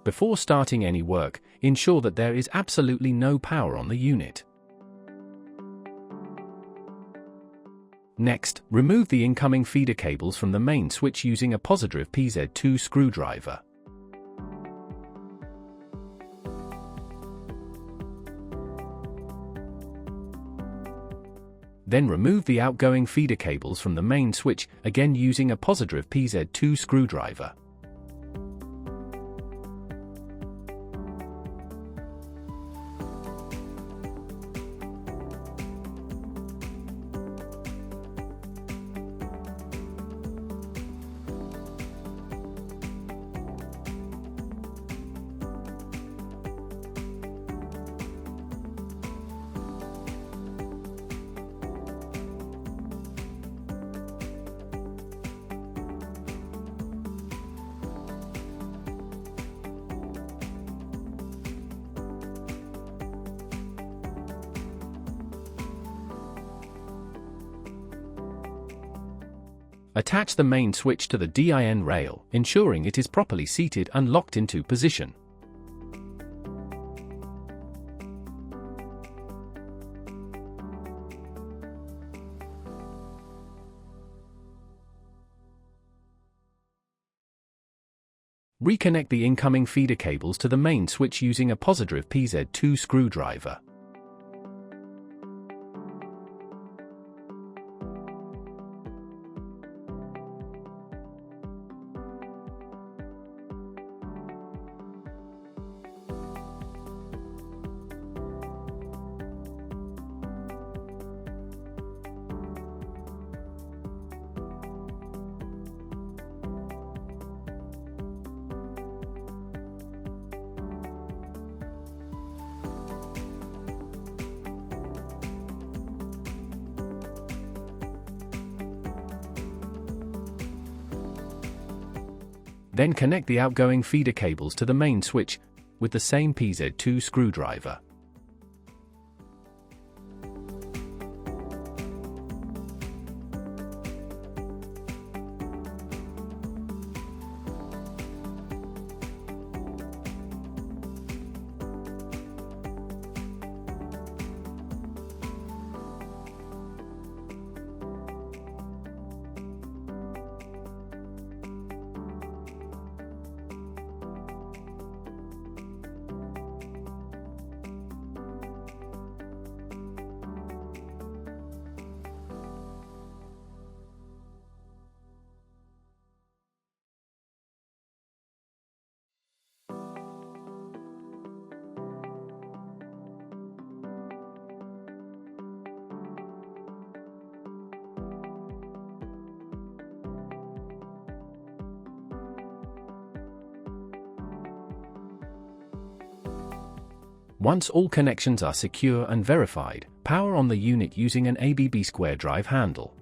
Before starting any work, ensure that there is absolutely no power on the unit. Next, remove the incoming feeder cables from the main switch using a positive PZ2 screwdriver. Then remove the outgoing feeder cables from the main switch, again using a positive PZ2 screwdriver. Attach the main switch to the DIN rail, ensuring it is properly seated and locked into position. Reconnect the incoming feeder cables to the main switch using a positive PZ2 screwdriver. Then connect the outgoing feeder cables to the main switch with the same PZ2 screwdriver. Once all connections are secure and verified, power on the unit using an ABB square drive handle.